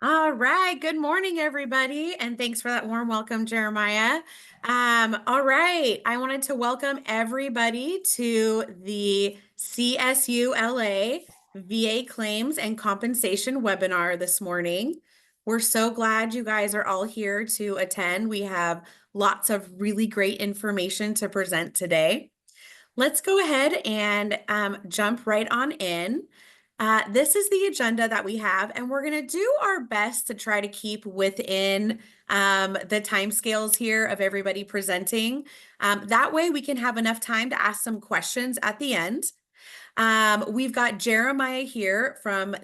All right. Good morning, everybody. And thanks for that warm welcome, Jeremiah. All right. I wanted to welcome everybody to the CSULA VA Claims and Compensation webinar this morning. We're so glad you guys are all here to attend. We have lots of really great information to present today. Let's go ahead and jump right on in. This is the agenda that we have, and we're going to do our best to try to keep within the time scales here of everybody presenting. That way we can have enough time to ask some questions at the end. We've got Jeremiah here from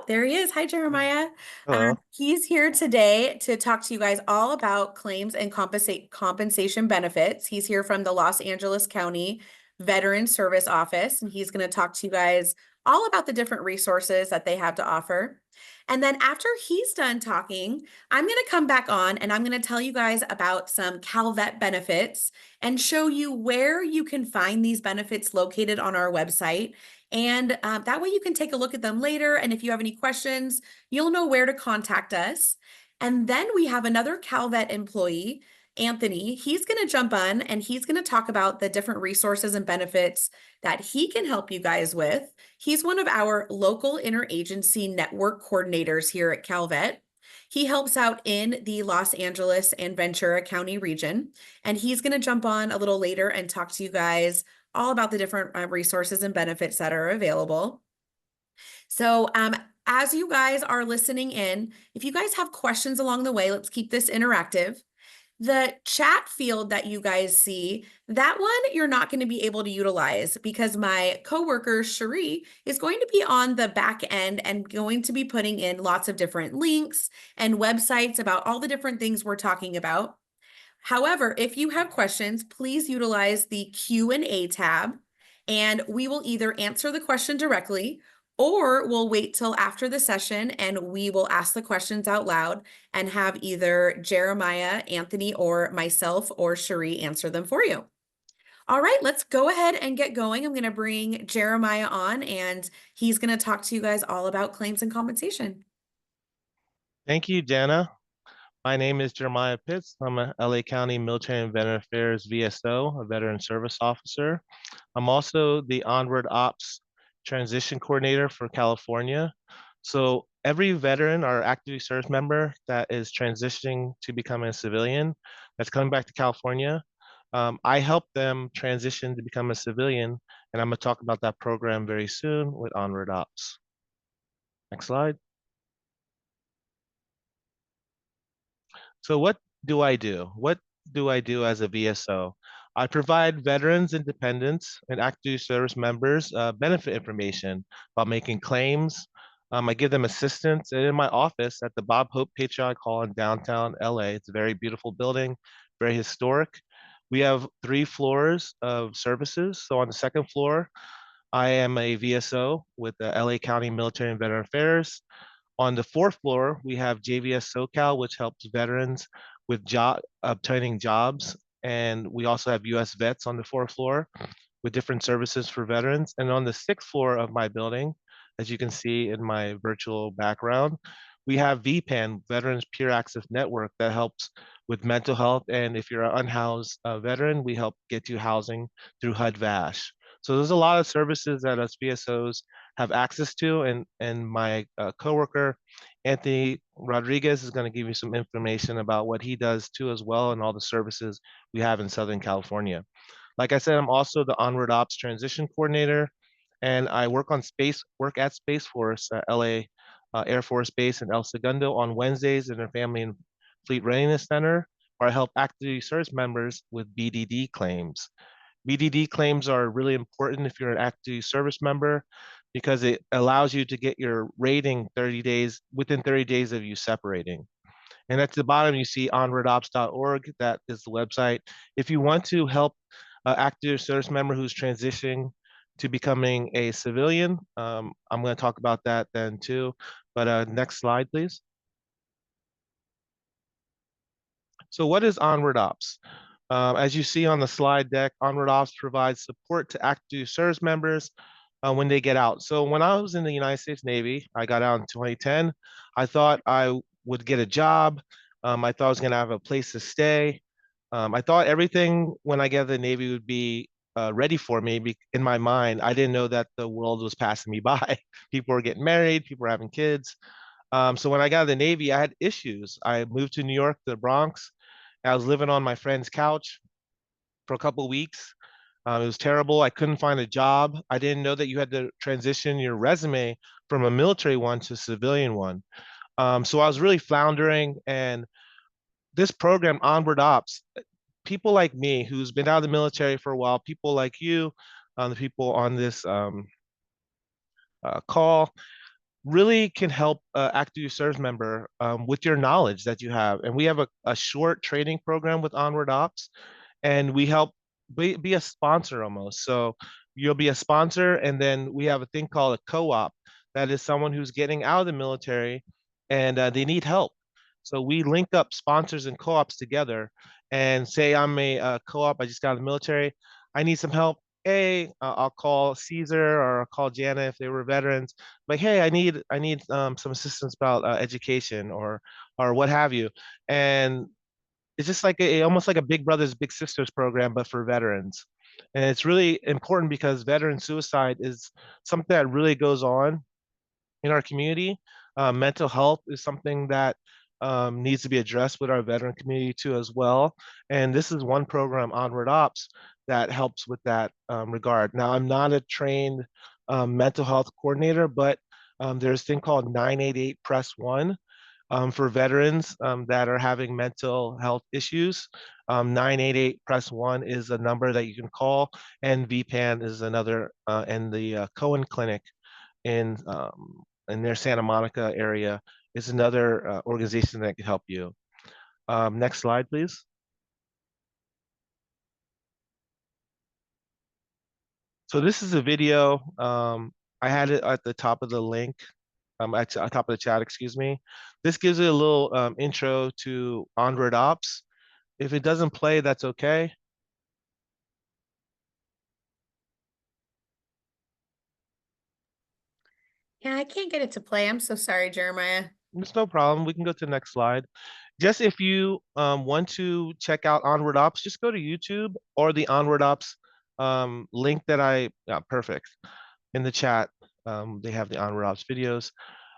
there he is. Hi, Jeremiah. Hello. He's here today to talk to you guys all about claims and compensation benefits. He's here from the Los Angeles County Veteran Service Office, and he's going to talk to you guys all about the different resources that they have to offer. And then after he's done talking, I'm going to come back on and I'm going to tell you guys about some CalVet benefits and show you where you can find these benefits located on our website. And that way you can take a look at them later. And if you have any questions, you'll know where to contact us. And then we have another CalVet employee, Anthony. He's going to jump on and he's going to talk about the different resources and benefits that he can help you guys with. He's one of our local interagency network coordinators here at CalVet. He helps out in the Los Angeles and Ventura County region, and he's going to jump on a little later and talk to you guys all about the different resources and benefits that are available. So as you guys are listening in, if you guys have questions along the way, let's keep this interactive. The chat field that you guys see, that one you're not going to be able to utilize because my coworker, Cherie, is going to be on the back end and going to be putting in lots of different links and websites about all the different things we're talking about. However, if you have questions, please utilize the Q&A tab, and we will either answer the question directly or we'll wait till after the session and we will ask the questions out loud and have either Jeremiah, Anthony, or myself or Cherie answer them for you. All right, let's go ahead and get going. I'm going to bring Jeremiah on and he's going to talk to you guys all about claims and compensation. Thank you, Dana. My name is Jeremiah Pitts. I'm a LA County Military and Veteran Affairs VSO, a Veteran Service Officer. I'm also the Onward Ops Transition Coordinator for California. So every veteran or active service member that is transitioning to becoming a civilian that's coming back to California, I help them transition to become a civilian, and I'm going to talk about that program very soon with Onward Ops. Next slide. So what do I do? What do I do as a VSO? I provide veterans, and dependents, and active service members benefit information about making claims. I give them assistance. And in my office at the Bob Hope Patriotic Hall in downtown LA, it's a very beautiful building, very historic. We have 3 floors of services. So on the second floor, I am a VSO with the LA County Military and Veteran Affairs. On the 4th floor, we have JVS SoCal, which helps veterans with obtaining jobs. And we also have US Vets on the 4th floor with different services for veterans. And on the 6th floor of my building, as you can see in my virtual background, we have VPAN, Veterans Peer Access Network, that helps with mental health. And if you're an unhoused veteran, we help get you housing through HUD-VASH. So there's a lot of services that us VSOs have access to, and my coworker, Anthony Rodriguez, is going to give you some information about what he does too as well, and all the services we have in Southern California. Like I said, I'm also the Onward Ops Transition Coordinator, and I work at Space Force, LA Air Force Base in El Segundo on Wednesdays in their Family and Fleet Readiness Center, where I help active service members with BDD claims. BDD claims are really important if you're an active service member because it allows you to get your rating within 30 days of you separating. And at the bottom, you see onwardops.org. That is the website. If you want to help active service member who's transitioning to becoming a civilian, I'm going to talk about that then too. But next slide, please. So what is Onward Ops? As you see on the slide deck, Onward Ops provides support to active service members when they get out. So when I was in the United States Navy, I got out in 2010. I thought I would get a job. I thought I was going to have a place to stay. I thought everything when I get to the Navy would be ready for me. In my mind, I didn't know that the world was passing me by. People were getting married, people were having kids. So when I got out of the Navy, I had issues. I moved to New York, the Bronx. I was living on my friend's couch for a couple of weeks. It was terrible. I couldn't find a job. I didn't know that you had to transition your resume from a military one to a civilian one. So I was really floundering. And this program, Onward Ops, people like me who's been out of the military for a while, people like you, the people on this call, really can help active duty service member with your knowledge that you have. And we have a short training program with Onward Ops, and we help be a sponsor almost. So you'll be a sponsor, and then we have a thing called a co-op. That is someone who's getting out of the military and they need help. So we link up sponsors and co-ops together and say, I'm a co-op, I just got out of the military. I need some help. Hey, I'll call Caesar or I'll call Jana if they were veterans. Like, hey, I need some assistance about education or what have you. And it's just like almost like a Big Brothers Big Sisters program, but for veterans. And it's really important because veteran suicide is something that really goes on in our community. Mental health is something that needs to be addressed with our veteran community too as well. And this is one program, Onward Ops, that helps with that regard. Now, I'm not a trained mental health coordinator, but there's a thing called 988 Press One for veterans that are having mental health issues. 988 Press One is a number that you can call, and VPAN is another, and the Cohen Clinic in in their Santa Monica area is another organization that can help you. Next slide, please. So this is a video. I had it at the top of the link, at top of the chat, excuse me. This gives it a little intro to Onward Ops. If it doesn't play, that's okay. Yeah, I can't get it to play. I'm so sorry, Jeremiah. It's no problem. We can go to the next slide. Just if you want to check out Onward Ops, just go to YouTube or the Onward Ops link that perfect, in the chat. They have the Onward Ops videos.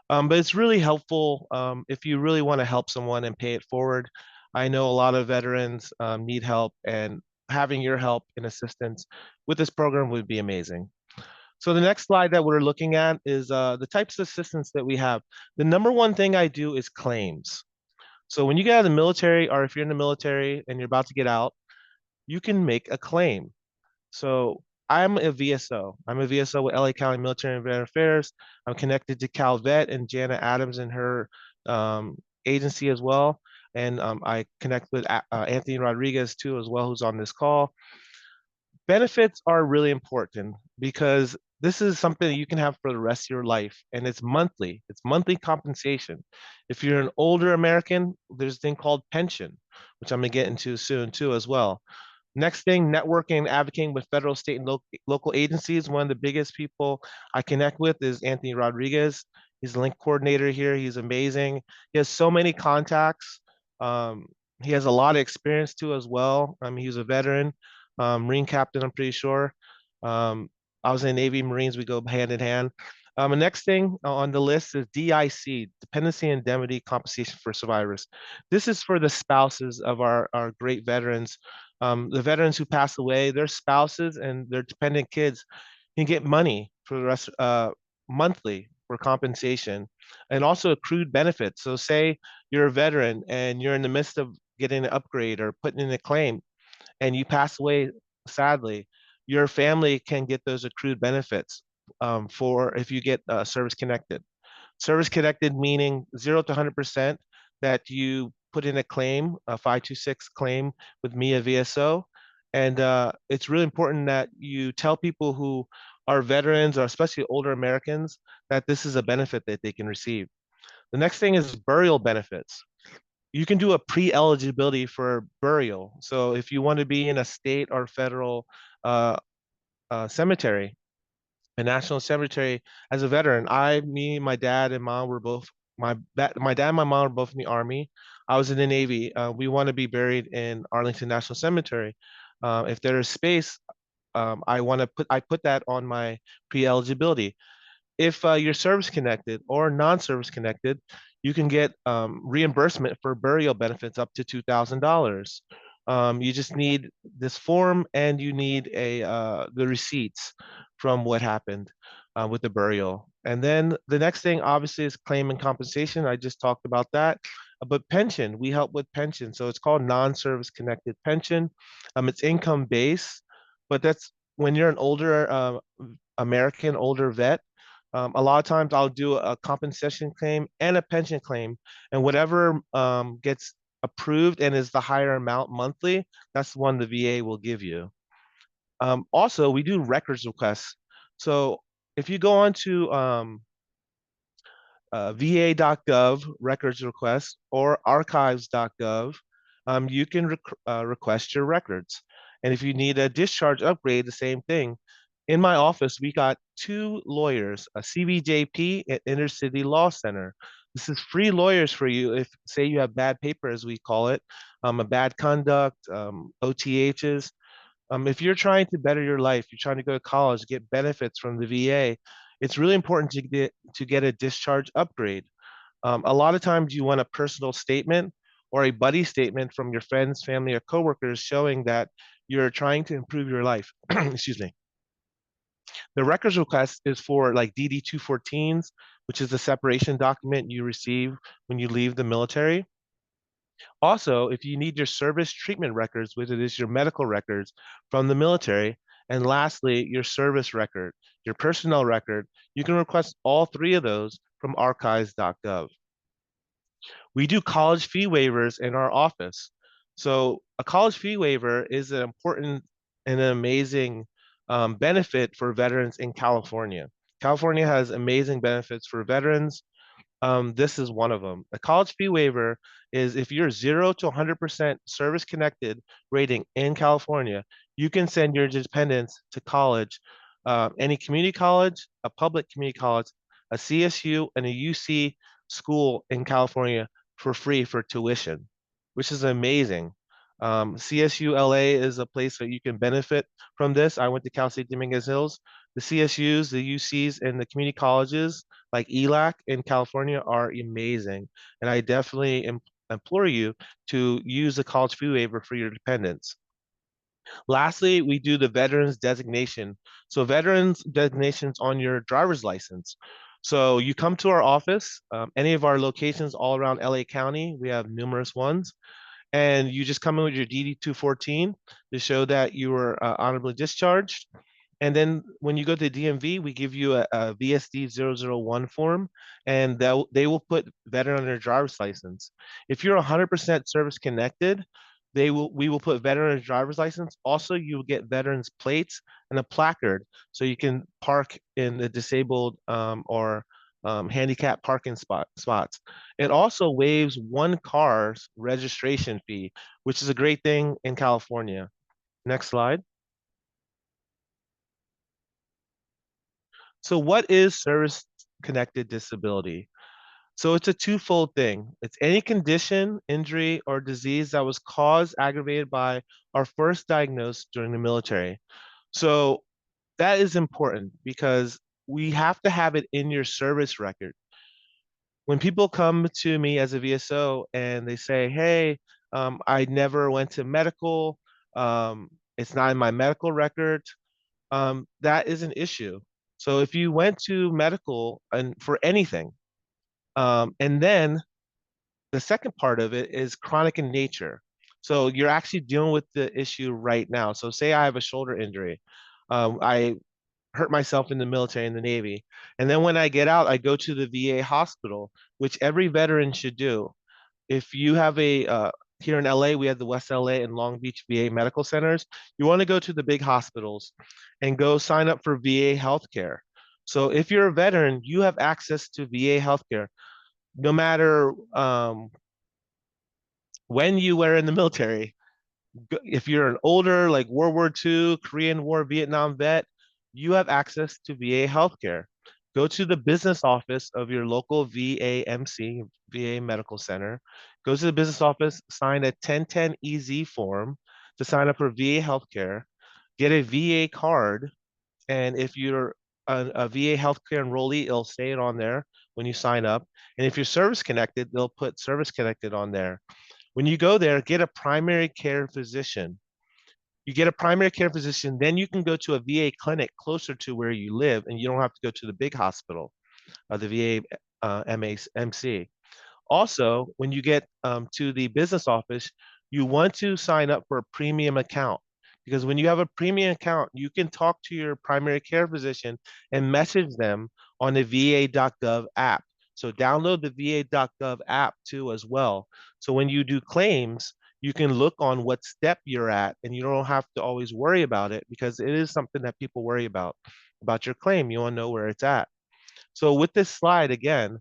But it's really helpful if you really want to help someone and pay it forward. I know a lot of veterans need help, and having your help and assistance with this program would be amazing. So the next slide that we're looking at is the types of assistance that we have. The number one thing I do is claims. So when you get out of the military, or if you're in the military and you're about to get out, you can make a claim. So I'm a VSO. I'm a VSO with LA County Military and Veteran Affairs. I'm connected to CalVet and Jana Adams and her agency as well. And I connect with Anthony Rodriguez too as well, who's on this call. Benefits are really important because this is something that you can have for the rest of your life, and it's monthly. It's monthly compensation. If you're an older American, there's a thing called pension, which I'm gonna get into soon too as well. Next thing, networking and advocating with federal, state, and local agencies. One of the biggest people I connect with is Anthony Rodriguez. He's the link coordinator here. He's amazing. He has so many contacts. Um, he has a lot of experience too as well. I mean, he was a veteran, Marine captain, I'm pretty sure. I was in the Navy, Marines, we go hand in hand. The next thing on the list is DIC, Dependency and Indemnity Compensation for Survivors. This is for the spouses of our great veterans. The veterans who pass away, their spouses and their dependent kids can get money for the rest monthly for compensation, and also accrued benefits. So say you're a veteran and you're in the midst of getting an upgrade or putting in a claim and you pass away sadly, your family can get those accrued benefits for if you get service connected. Service connected meaning 0 to 100% that you put in a claim, a 526 claim with me, a VSO. And it's really important that you tell people who are veterans or especially older Americans that this is a benefit that they can receive. The next thing is burial benefits. you can do a pre-eligibility for burial. So if you want to be in a state or federal uh, cemetery, a national cemetery as a veteran, me, my dad, and mom were both my dad and my mom were both in the Army. I was in the Navy. We want to be buried in Arlington National Cemetery. If there is space, I put that on my pre-eligibility. If you're service connected or non-service connected, you can get reimbursement for burial benefits up to $2,000. You just need this form and you need the receipts from what happened with the burial. And then the next thing, obviously, is claim and compensation. I just talked about that. But pension, we help with pension. So it's called non-service connected pension. It's income based, but that's when you're an older American, older vet. A lot of times I'll do a compensation claim and a pension claim, and whatever gets approved and is the higher amount monthly, that's the one the VA will give you. Also, we do records requests. So if you go on to va.gov records request or archives.gov, you can request your records. And if you need a discharge upgrade, the same thing. In my office, we got two lawyers, a CBJP at Intercity Law Center. This is free lawyers for you if, say, you have bad paper, as we call it, a bad conduct, OTHs. If you're trying to better your life, you're trying to go to college, get benefits from the VA, it's really important to get a discharge upgrade. A lot of times you want a personal statement or a buddy statement from your friends, family, or coworkers showing that you're trying to improve your life. Excuse me. The records request is for like DD 214s, which is the separation document you receive when you leave the military. Also, if you need your service treatment records, which it is your medical records from the military, and lastly, your service record, your personnel record, you can request all three of those from archives.gov. We do college fee waivers in our office. So a college fee waiver is an important and an amazing benefit for veterans in California. California has amazing benefits for veterans. This is one of them. A college fee waiver is if you're 0 to 100% service connected rating in California, you can send your dependents to college, any community college, a public community college, a CSU, and a UC school in California for free for tuition, which is amazing. CSU LA is a place that you can benefit from this. I went to Cal State Dominguez Hills. The CSUs, the UCs, and the community colleges like ELAC in California are amazing. And I definitely implore you to use the college fee waiver for your dependents. Lastly, we do the veterans designation. So veterans designations on your driver's license. So you come to our office, any of our locations all around LA County, we have numerous ones, and you just come in with your DD 214 to show that you were honorably discharged. And then when you go to DMV, we give you a VSD 001 form, and they will put veteran on their driver's license. If you're 100% service connected, we will put veteran on your driver's license. Also, you will get veterans plates and a placard, so you can park in the disabled or handicap parking spots. It also waives one car's registration fee, which is a great thing in California. Next slide. So what is service-connected disability? So it's a twofold thing. It's any condition, injury, or disease that was caused, aggravated by, or first diagnosed during the military. So that is important because we have to have it in your service record. When people come to me as a VSO and they say, hey, I never went to medical, it's not in my medical record, that is an issue. So if you went to medical and for anything, and then the second part of it is chronic in nature. So you're actually dealing with the issue right now. So say I have a shoulder injury. I hurt myself in the military, in the Navy. And then when I get out, I go to the VA hospital, which every veteran should do. If you have here in LA, we have the West LA and Long Beach VA medical centers. You want to go to the big hospitals and go sign up for VA healthcare. So if you're a veteran, you have access to VA healthcare, no matter when you were in the military, if you're an older, like World War II, Korean War, Vietnam vet, you have access to VA healthcare. Go to the business office of your local VAMC, VA Medical Center. Go to the business office, sign a 1010 EZ form to sign up for VA healthcare. Get a VA card, and if you're a VA healthcare enrollee, it'll say it on there when you sign up. And if you're service connected, they'll put service connected on there. When you go there, get a primary care physician. You get a primary care physician, then you can go to a VA clinic closer to where you live, and you don't have to go to the big hospital, the VA MC. Also, when you get to the business office, you want to sign up for a premium account, because when you have a premium account, you can talk to your primary care physician and message them on the va.gov app. So download the va.gov app too as well. So when you do claims, you can look on what step you're at, and you don't have to always worry about it, because it is something that people worry about your claim. You want to know where it's at. So with this slide again,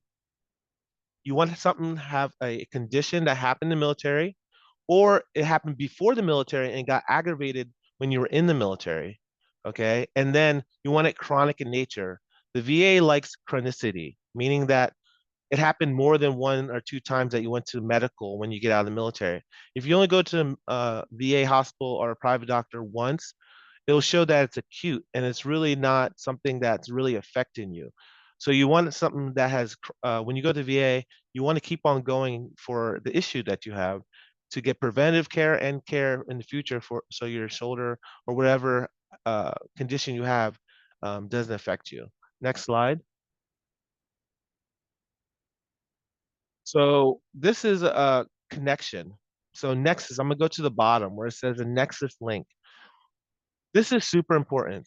you want something to have a condition that happened in the military, or it happened before the military and got aggravated when you were in the military. Okay. And then you want it chronic in nature. The VA likes chronicity, meaning that it happened more than one or two times that you went to medical when you get out of the military. If you only go to a VA hospital or a private doctor once, it'll show that it's acute and it's really not something that's really affecting you. So you want something that has, when you go to VA, you want to keep on going for the issue that you have to get preventive care and care in the future for so your shoulder or whatever condition you have doesn't affect you. Next slide. So this is a connection. So Nexus, I'm gonna go to the bottom where it says a Nexus link. This is super important.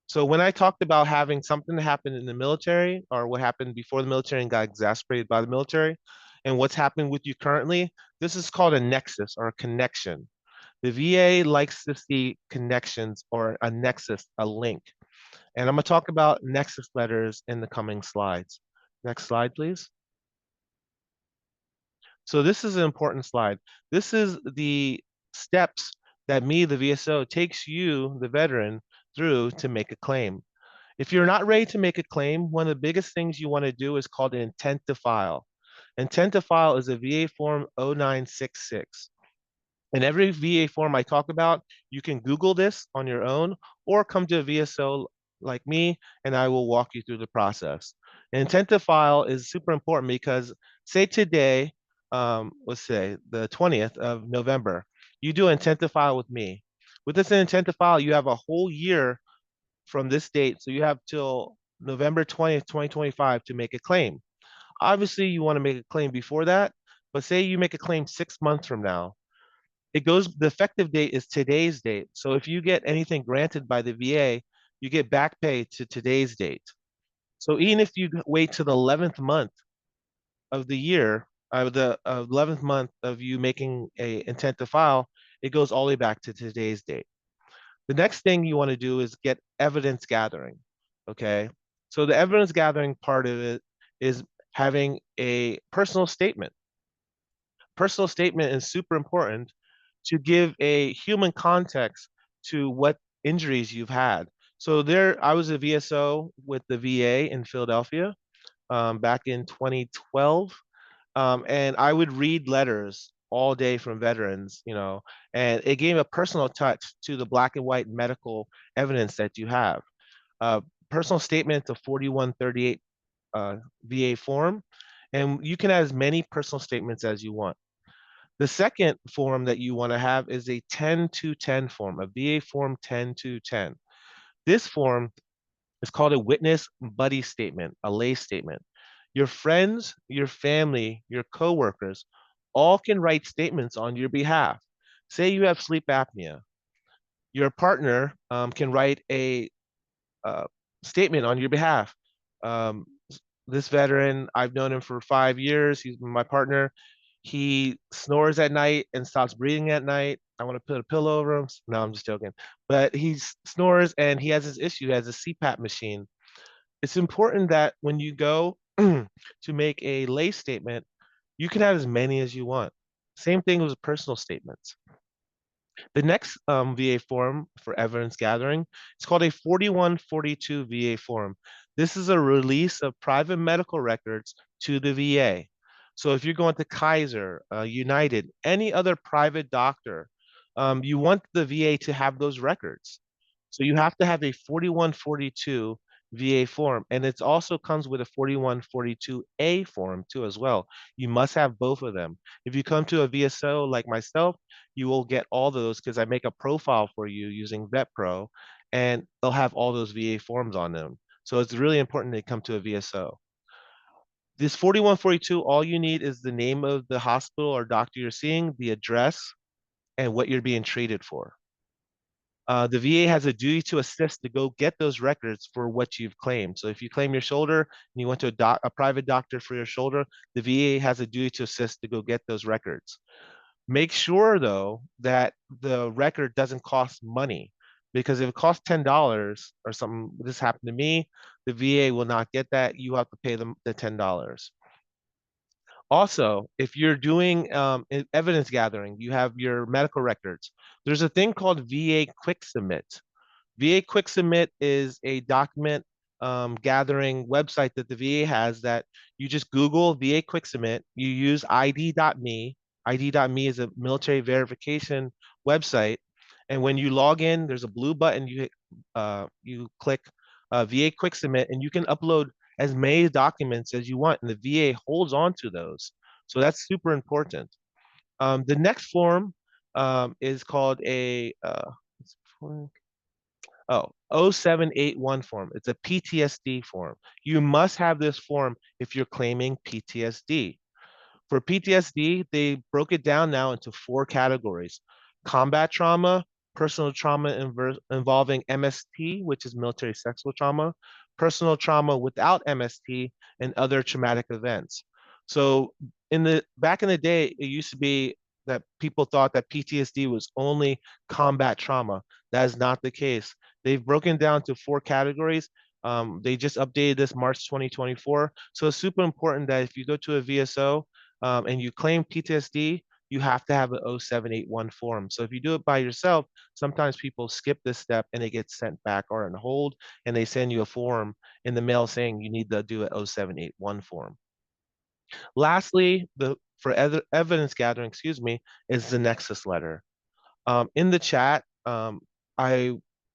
So when I talked about having something happen in the military or what happened before the military and got exacerbated by the military and what's happening with you currently, this is called a nexus or a connection. The VA likes to see connections or a nexus, a link. And I'm gonna talk about nexus letters in the coming slides. Next slide, please. So this is an important slide. This is the steps that me, the VSO, takes you, the veteran, through to make a claim. If you're not ready to make a claim, one of the biggest things you want to do is called an intent to file. Intent to file is a VA form 0966. And every VA form I talk about, you can Google this on your own or come to a VSO like me, and I will walk you through the process. An intent to file is super important because say today, let's say the 20th of November, you do intent to file with me. With this intent to file, you have a whole year from this date. So you have till November 20th, 2025 to make a claim. Obviously, you want to make a claim before that, but say you make a claim 6 months from now, the effective date is today's date. So if you get anything granted by the VA, you get back pay to today's date. So even if you wait to the 11th month of the year, the 11th month of you making a intent to file, it goes all the way back to today's date. The next thing you want to do is get evidence gathering. Okay. So the evidence gathering part of it is having a personal statement. Personal statement is super important to give a human context to what injuries you've had. So there, I was a VSO with the VA in Philadelphia back in 2012, and I would read letters all day from veterans, and it gave a personal touch to the black and white medical evidence that you have. Personal statement to 4138 VA form, and you can have as many personal statements as you want. The second form that you want to have is a 10-10 form, a VA form 10-10. This form is called a witness buddy statement, a lay statement. Your friends, your family, your coworkers all can write statements on your behalf. Say you have sleep apnea. Your partner can write a uh, statement on your behalf. Um, this veteran, I've known him for 5 years. He's my partner. He snores at night and stops breathing at night. I want to put a pillow over him. No, I'm just joking. But he snores and he has this issue. He has a CPAP machine. It's important that when you go to make a lay statement, you can have as many as you want. Same thing with personal statements. The next VA form for evidence gathering is called a 4142 VA form. This is a release of private medical records to the VA. So if you're going to Kaiser, United, any other private doctor, you want the VA to have those records. So you have to have a 4142 VA form, and it also comes with a 4142A form too as well. You must have both of them. If you come to a VSO like myself, you will get all those because I make a profile for you using VetPro, and they'll have all those VA forms on them. So it's really important to come to a VSO. This 4142, all you need is the name of the hospital or doctor you're seeing, the address, and what you're being treated for. The VA has a duty to assist to go get those records for what you've claimed. So if you claim your shoulder and you went to a private doctor for your shoulder, the VA has a duty to assist to go get those records. Make sure though that the record doesn't cost money, because if it costs $10 or something, this happened to me, the VA will not get that. You have to pay them the $10. Also, if you're doing evidence gathering, you have your medical records. There's a thing called VA Quick Submit. VA Quick Submit is a document gathering website that the VA has that you just Google VA Quick Submit. You use ID.me. ID.me is a military verification website. And when you log in, there's a blue button. You click VA Quick Submit, and you can upload as many documents as you want, and the VA holds on to those. So that's super important. The next form is called a 0781 form. It's a PTSD form. You must have this form if you're claiming PTSD. For PTSD, they broke it down now into four categories: combat trauma, personal trauma involving MST, which is military sexual trauma, personal trauma without MST, and other traumatic events. So in the back in the day, it used to be that people thought that PTSD was only combat trauma. That is not the case. They've broken down to four categories. They just updated this March 2024. So it's super important that if you go to a VSO, and you claim PTSD, you have to have an 0781 form. So if you do it by yourself, sometimes people skip this step and it gets sent back or on hold, and they send you a form in the mail saying you need to do an 0781 form. Lastly, for evidence gathering, excuse me, is the nexus letter. In the chat, I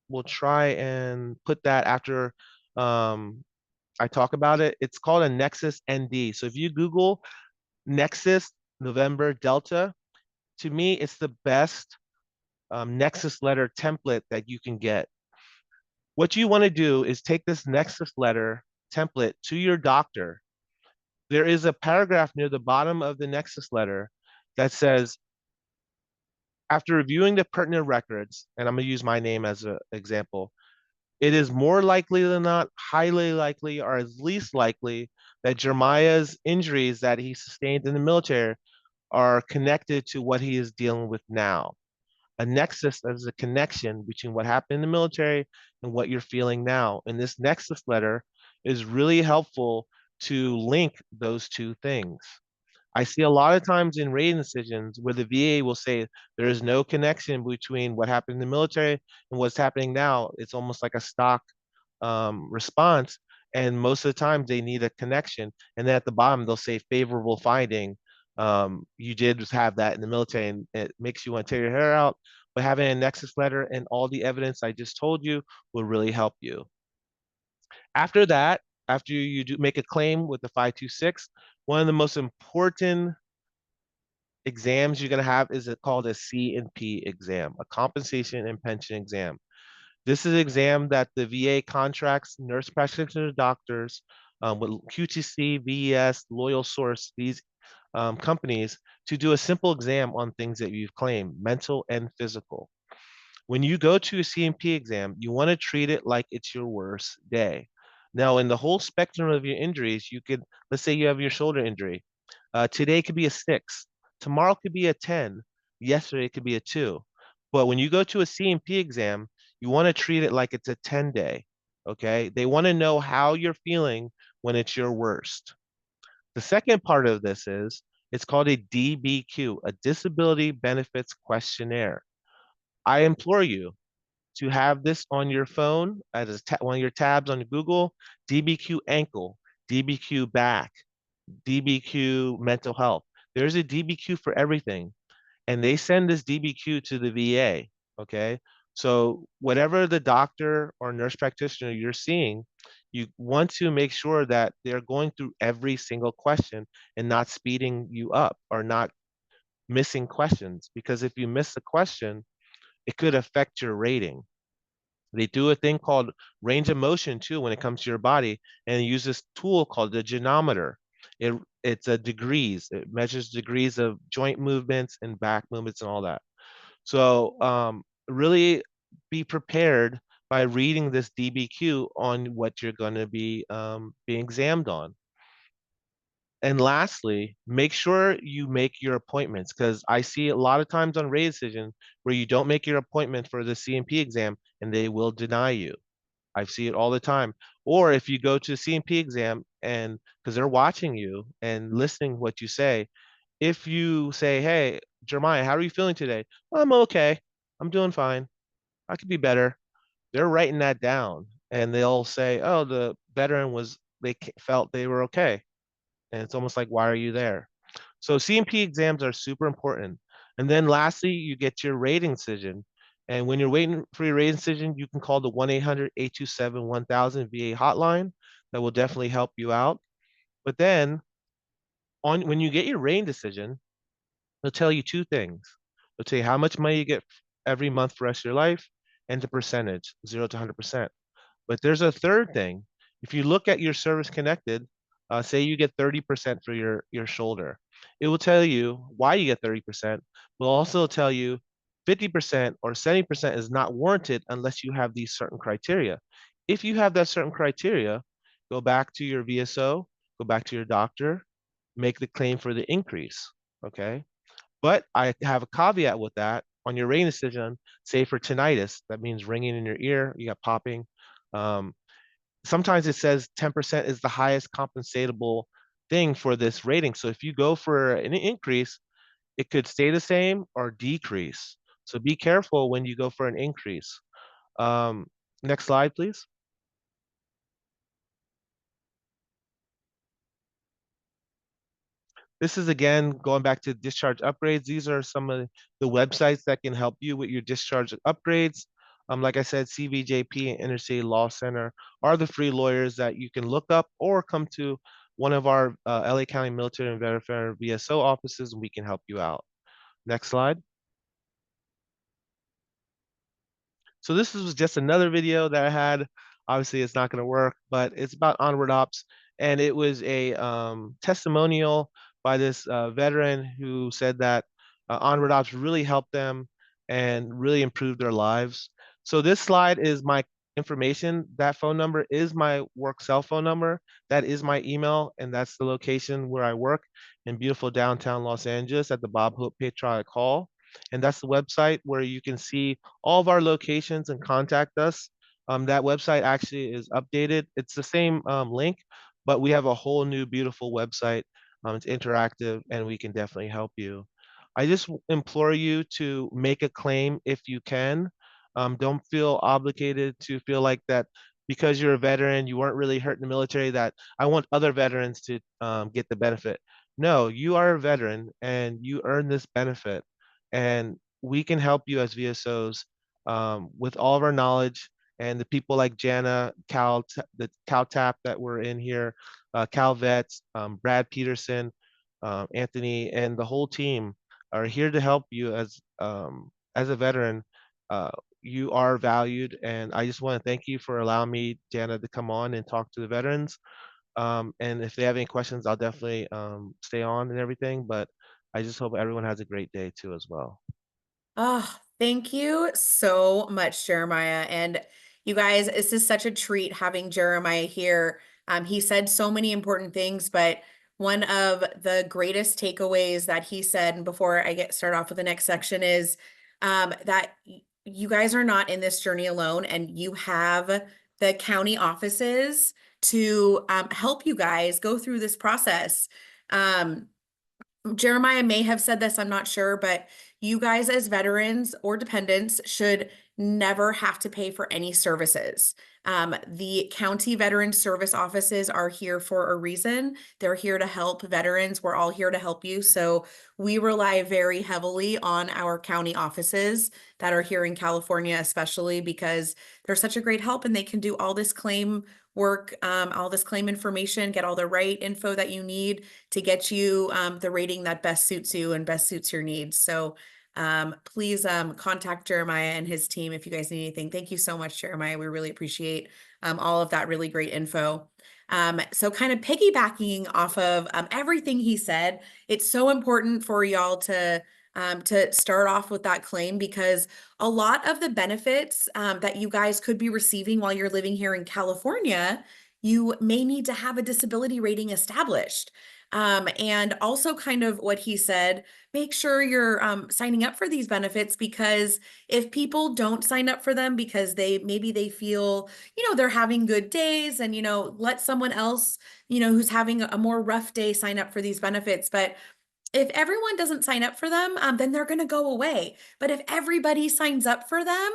will try and put that after I talk about it. It's called a Nexus ND. So if you Google Nexus November Delta, to me, it's the best Nexus letter template that you can get. What you want to do is take this Nexus letter template to your doctor. There is a paragraph near the bottom of the Nexus letter that says, after reviewing the pertinent records, and I'm going to use my name as an example, it is more likely than not, highly likely, or at least likely that Jeremiah's injuries that he sustained in the military are connected to what he is dealing with now. A nexus is a connection between what happened in the military and what you're feeling now. And this nexus letter is really helpful to link those two things. I see a lot of times in rating decisions where the VA will say there is no connection between what happened in the military and what's happening now. It's almost like a stock response. And most of the time they need a connection. And then at the bottom, they'll say favorable finding. You did have that in the military, and it makes you want to tear your hair out. But having a nexus letter and all the evidence I just told you will really help you. After that, after you do make a claim with the 526, one of the most important exams you're going to have is called a C&P exam, a compensation and pension exam. This is an exam that the VA contracts nurse practitioners, doctors with QTC, VES, Loyal Source, these companies to do a simple exam on things that you've claimed, mental and physical. When you go to a C&P exam, you want to treat it like it's your worst day. Now, in the whole spectrum of your injuries, you could, let's say you have your shoulder injury. Today could be a 6, tomorrow could be a 10, yesterday it could be a 2. But when you go to a C&P exam, you want to treat it like it's a 10 day. Okay. They want to know how you're feeling when it's your worst. The second part of this is It's called a DBQ, a Disability Benefits Questionnaire. I implore you to have this on your phone as one of your tabs on Google. DBQ ankle, DBQ back, DBQ mental health. There's a DBQ for everything, and they send this DBQ to the VA. Okay, so whatever the doctor or nurse practitioner you're seeing, you want to make sure that they're going through every single question and not speeding you up or not missing questions, because if you miss a question, it could affect your rating. They do a thing called range of motion too when it comes to your body, and they use this tool called the genometer. It it's a degrees. It measures degrees of joint movements and back movements and all that. So really be prepared by reading this DBQ on what you're going to be being examined on. And lastly, make sure you make your appointments, because I see a lot of times on Ray Decision where you don't make your appointment for the CMP exam and they will deny you. I see it all the time. Or if you go to a CMP exam and because they're watching you and listening what you say, if you say, "Hey, Jeremiah, how are you feeling today?" "I'm okay. I'm doing fine. I could be better." They're writing that down and they'll say, "Oh, the veteran was felt they were okay." And it's almost like, why are you there? So CMP exams are super important. And then lastly, you get your rating decision. And when you're waiting for your rating decision, you can call the 1-800-827-1000 VA hotline. That will definitely help you out. But then on when you get your rating decision, they'll tell you two things. They'll tell you how much money you get every month for the rest of your life and the percentage, 0 to 100%. But there's a third thing. If you look at your service connected, say you get 30% for your shoulder, it will tell you why you get 30%. Will also tell you 50% or 70% is not warranted unless you have these certain criteria. If you have that certain criteria, go back to your VSO, go back to your doctor, make the claim for the increase. Okay. But I have a caveat with that. On your rain decision, say for tinnitus, that means ringing in your ear, you got popping. Um, Sometimes it says 10% is the highest compensatable thing for this rating. So if you go for an increase, it could stay the same or decrease. So be careful when you go for an increase. Um, Next slide, please. This is again going back to discharge upgrades. These are some of the websites that can help you with your discharge upgrades. Like I said, CVJP and Interstate Law Center are the free lawyers that you can look up or come to one of our LA County Military and Veteran VSO offices and we can help you out. Next slide. So this was just another video that I had. Obviously, it's not going to work, but it's about Onward Ops, and it was a testimonial by this veteran who said that Onward Ops really helped them and really improved their lives. So this slide is my information. That phone number is my work cell phone number. That is my email, and that's the location where I work in beautiful downtown Los Angeles at the Bob Hope Patriotic Hall. And that's the website where you can see all of our locations and contact us. That website actually is updated. It's the same link, but we have a whole new beautiful website. It's interactive and we can definitely help you. I just implore you to make a claim if you can. Don't feel obligated to feel like that because you're a veteran, you weren't really hurt in the military, that I want other veterans to get the benefit. No, you are a veteran and you earn this benefit and we can help you as VSOs with all of our knowledge and the people like Jana, the CalTAP that were in here, CalVet, Brad Peterson, Anthony, and the whole team are here to help you as a veteran. Uh, you are valued, and I just want to thank you for allowing me, Jana, to come on and talk to the veterans. And if they have any questions, I'll definitely stay on and everything. But I just hope everyone has a great day too as well. Oh, thank you so much, Jeremiah. And you guys, this is such a treat having Jeremiah here. He said so many important things, but one of the greatest takeaways that he said, and before I get started off with the next section, is that you guys are not in this journey alone, and you have the county offices to help you guys go through this process. Um, Jeremiah may have said this, I'm not sure, but you guys as veterans or dependents should never have to pay for any services. The county veteran service offices are here for a reason. They're here to help veterans. We're all here to help you. So we rely very heavily on our county offices that are here in California, especially because they're such a great help and they can do all this claim work, all this claim information, get all the right info that you need to get you the rating that best suits you and best suits your needs. So please contact Jeremiah and his team if you guys need anything. Thank you so much, Jeremiah. We really appreciate all of that really great info. So kind of piggybacking off of everything he said, it's so important for y'all to start off with that claim because a lot of the benefits that you guys could be receiving while you're living here in California, you may need to have a disability rating established. And also kind of what he said, make sure you're signing up for these benefits because if people don't sign up for them because maybe they feel, they're having good days and, let someone else, who's having a more rough day sign up for these benefits. But if everyone doesn't sign up for them, then they're going to go away. But if everybody signs up for them,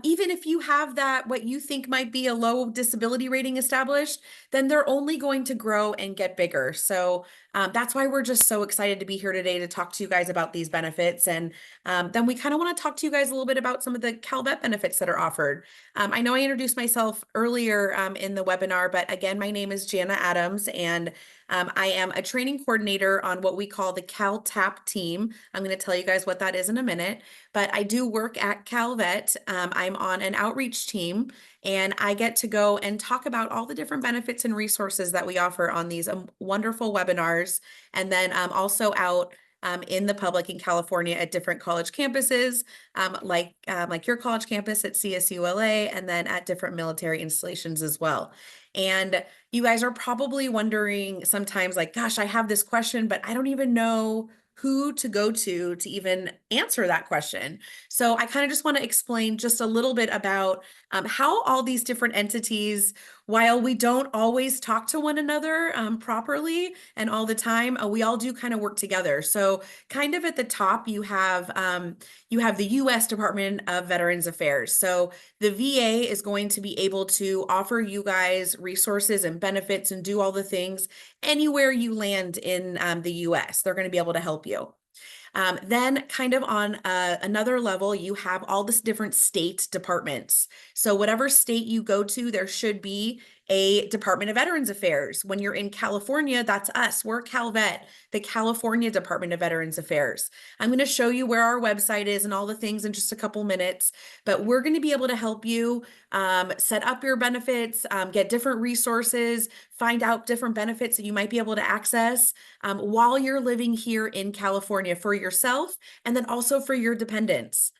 even if you have that, what you think might be a low disability rating established, then they're only going to grow and get bigger. So that's why we're just so excited to be here today to talk to you guys about these benefits. And then we kind of want to talk to you guys a little bit about some of the CalVet benefits that are offered. I know I introduced myself earlier in the webinar, but again, my name is Jana Adams, and I am a training coordinator on what we call the CalTAP team. I'm going to tell you guys what that is in a minute, but I do work at CalVet. I'm on an outreach team, and I get to go and talk about all the different benefits and resources that we offer on these wonderful webinars, and then also out in the public in California at different college campuses, like your college campus at CSULA, and then at different military installations as well. And you guys are probably wondering sometimes, like, gosh, I have this question, but I don't even know who to go to even answer that question. So I kind of just want to explain just a little bit about how all these different entities, while we don't always talk to one another properly and all the time, we all do kind of work together. So kind of at the top, you have the U.S. Department of Veterans Affairs. So the VA is going to be able to offer you guys resources and benefits and do all the things anywhere you land in the US. They're going to be able to help you. Then kind of on another level, you have all this different state departments. So whatever state you go to, there should be a Department of Veterans Affairs. When you're in California, that's us. We're CalVet, the California Department of Veterans Affairs. I'm going to show you where our website is and all the things in just a couple minutes, but we're going to be able to help you set up your benefits, get different resources, find out different benefits that you might be able to access while you're living here in California for yourself and then also for your dependents.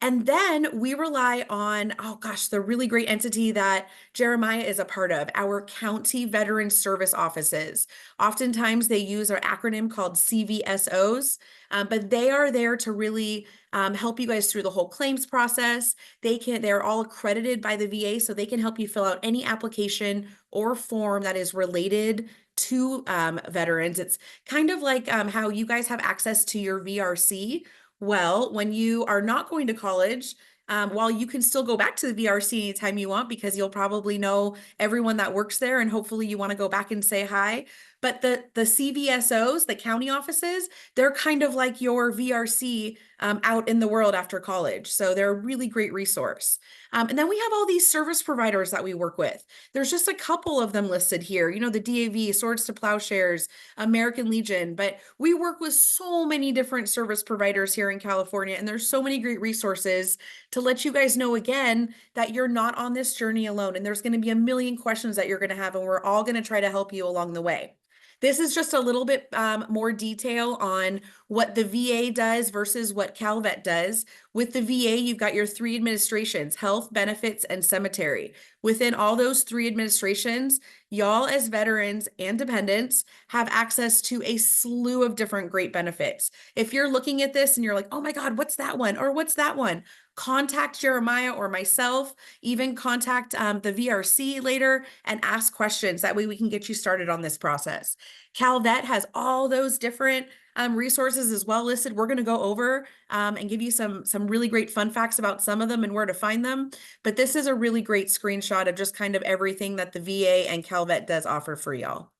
And then we rely on, oh gosh, the really great entity that Jeremiah is a part of, our county veteran service offices. Oftentimes they use our acronym called CVSOs, but they are there to really help you guys through the whole claims process. They're all accredited by the VA, so they can help you fill out any application or form that is related to veterans. It's kind of like how you guys have access to your VRC. Well, when you are not going to college, while you can still go back to the VRC anytime you want because you'll probably know everyone that works there and hopefully you want to go back and say hi. But the CVSOs, the county offices, they're kind of like your VRC out in the world after college. So they're a really great resource. And then we have all these service providers that we work with. There's just a couple of them listed here, the DAV, Swords to Plowshares, American Legion, but we work with so many different service providers here in California, and there's so many great resources to let you guys know again that you're not on this journey alone, and there's going to be a million questions that you're going to have, and we're all going to try to help you along the way. This is just a little bit more detail on what the VA does versus what CalVet does. With the VA, you've got your three administrations, health, benefits, and cemetery. Within all those three administrations, y'all as veterans and dependents have access to a slew of different great benefits. If you're looking at this and you're like, oh my God, what's that one? Or what's that one? Contact Jeremiah or myself, even contact the VRC later and ask questions. That way we can get you started on this process. CalVet has all those different resources as well listed. We're going to go over and give you some really great fun facts about some of them and where to find them. But this is a really great screenshot of just kind of everything that the VA and Calvet does offer for y'all.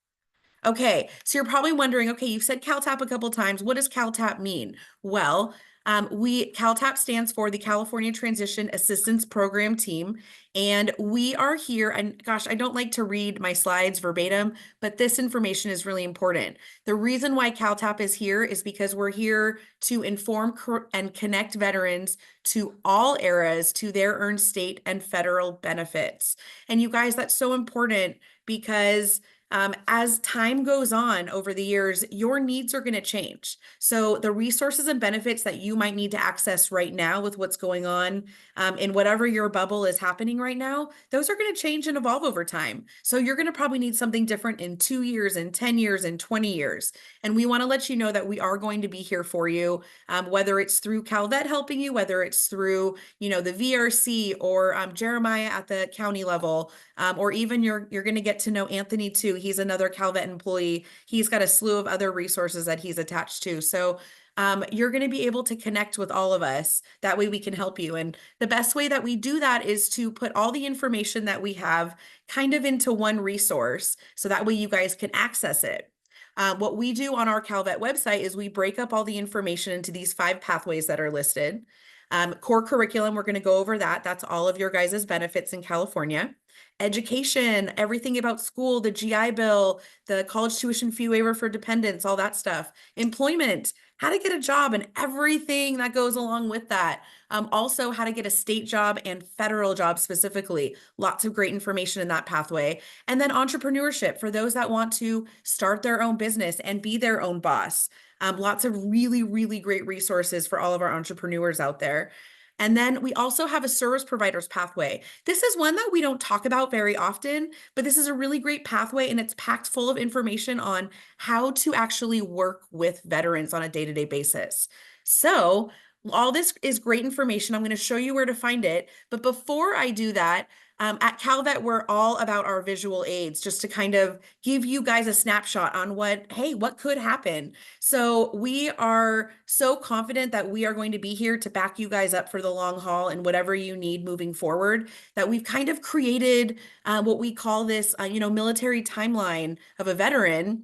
Okay, so you're probably wondering, okay, you've said CalTAP a couple times. What does CalTAP mean? Well, CalTAP stands for the California Transition Assistance Program Team, and we are here. And gosh, I don't like to read my slides verbatim, but this information is really important. The reason why CalTAP is here is because we're here to inform and connect veterans to all eras to their earned state and federal benefits. And you guys, that's so important because as time goes on over the years, your needs are going to change. So the resources and benefits that you might need to access right now with what's going on in whatever your bubble is happening right now, those are going to change and evolve over time. So you're going to probably need something different in 2 years, in 10 years, in 20 years. And we want to let you know that we are going to be here for you, whether it's through Calvet helping you, whether it's through, the VRC or Jeremiah at the county level, or even you're going to get to know Anthony too. He's another Calvet employee. He's got a slew of other resources that he's attached to. So you're going to be able to connect with all of us. That way we can help you. And the best way that we do that is to put all the information that we have kind of into one resource. So that way you guys can access it. What we do on our Calvet website is we break up all the information into these 5 pathways that are listed. Core curriculum, we're going to go over that. That's all of your guys' benefits in California. Education, everything about school, the GI Bill, the college tuition fee waiver for dependents, all that stuff. Employment, how to get a job and everything that goes along with that. Also, how to get a state job and federal job specifically. Lots of great information in that pathway. And then entrepreneurship for those that want to start their own business and be their own boss. Lots of really, really great resources for all of our entrepreneurs out there. And then we also have a service providers pathway. This is one that we don't talk about very often, but this is a really great pathway and it's packed full of information on how to actually work with veterans on a day-to-day basis. So all this is great information. I'm going to show you where to find it. But before I do that, at Calvet, we're all about our visual aids, just to kind of give you guys a snapshot on what could happen. So we are so confident that we are going to be here to back you guys up for the long haul and whatever you need moving forward, that we've kind of created what we call this, military timeline of a veteran.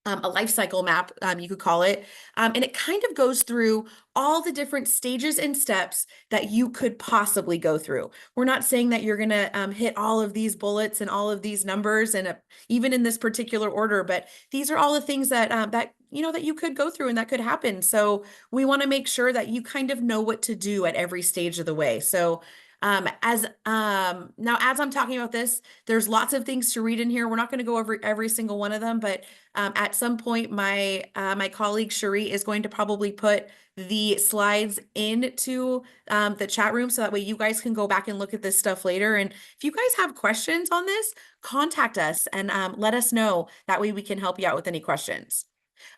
A life cycle map, you could call it. And it kind of goes through all the different stages and steps that you could possibly go through. We're not saying that you're going to hit all of these bullets and all of these numbers and even in this particular order, but these are all the things that that you could go through and that could happen. So we want to make sure that you kind of know what to do at every stage of the way. So as I'm talking about this, there's lots of things to read in here. We're not going to go over every single one of them, but at some point, my colleague Cherie is going to probably put the slides into the chat room so that way you guys can go back and look at this stuff later. And if you guys have questions on this, contact us and let us know. That way we can help you out with any questions.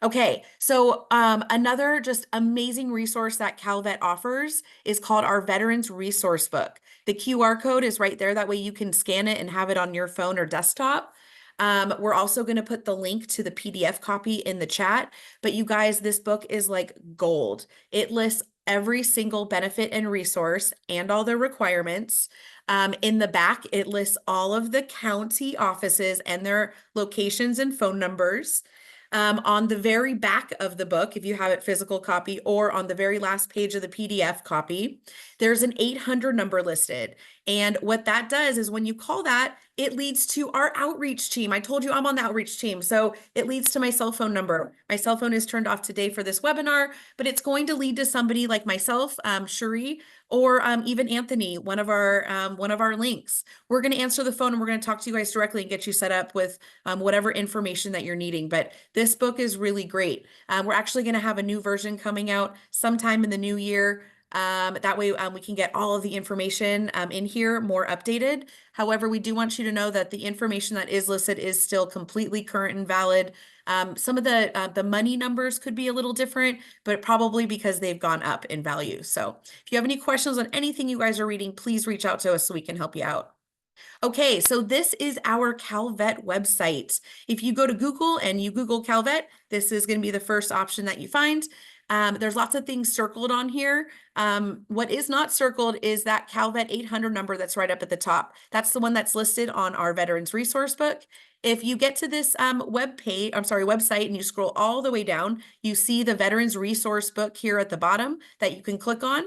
Okay, so another just amazing resource that Calvet offers is called our Veterans Resource Book. The QR code is right there. That way you can scan it and have it on your phone or desktop. We're also going to put the link to the PDF copy in the chat. But you guys, this book is like gold. It lists every single benefit and resource and all their requirements. In the back, it lists all of the county offices and their locations and phone numbers. On the very back of the book, if you have it physical copy, or on the very last page of the PDF copy, there's an 800 number listed. And what that does is when you call that, it leads to our outreach team. I told you I'm on the outreach team. So it leads to my cell phone number. My cell phone is turned off today for this webinar, but it's going to lead to somebody like myself, Cherie, or even Anthony, one of our links. We're going to answer the phone and we're going to talk to you guys directly and get you set up with whatever information that you're needing. But this book is really great. We're actually going to have a new version coming out sometime in the new year. That way we can get all of the information in here more updated. However, we do want you to know that the information that is listed is still completely current and valid. Some of the money numbers could be a little different, but probably because they've gone up in value. So if you have any questions on anything you guys are reading, please reach out to us so we can help you out. Okay, so this is our Calvet website. If you go to Google and you Google Calvet, this is going to be the first option that you find. There's lots of things circled on here. What is not circled is that Calvet 800 number that's right up at the top. That's the one that's listed on our Veterans Resource Book. If you get to this website, and you scroll all the way down, you see the Veterans Resource Book here at the bottom that you can click on.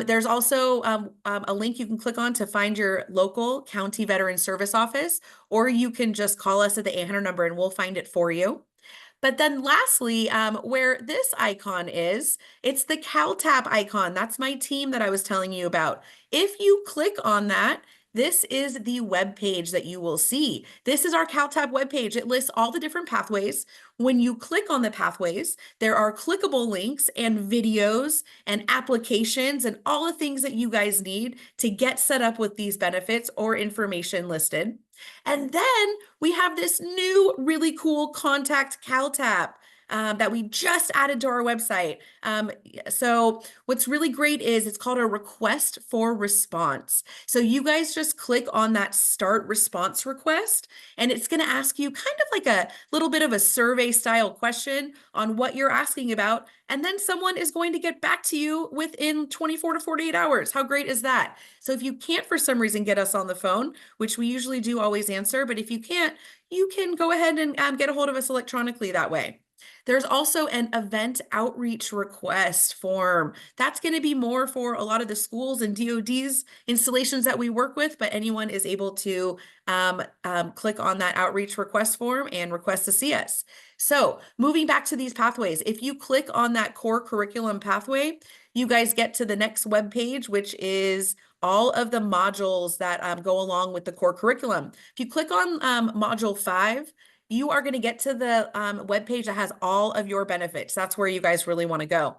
There's also a link you can click on to find your local county veteran service office, or you can just call us at the 800 number and we'll find it for you. But then lastly, where this icon is, it's the CalTAP icon. That's my team that I was telling you about. If you click on that, this is the web page that you will see. This is our CalTAP web page. It lists all the different pathways. When you click on the pathways, there are clickable links and videos and applications and all the things that you guys need to get set up with these benefits or information listed. And then we have this new really cool contact CalTAP that we just added to our website. So what's really great is it's called a request for response. So you guys just click on that start response request, and it's going to ask you kind of like a little bit of a survey style question on what you're asking about. And then someone is going to get back to you within 24 to 48 hours. How great is that? So if you can't for some reason get us on the phone, which we usually do always answer, but if you can't, you can go ahead and get a hold of us electronically that way. There's also an event outreach request form. That's going to be more for a lot of the schools and DoD's installations that we work with, but anyone is able to click on that outreach request form and request to see us. So moving back to these pathways, if you click on that core curriculum pathway, you guys get to the next web page, which is all of the modules that go along with the core curriculum. If you click on module 5, you are going to get to the web page that has all of your benefits. That's where you guys really want to go.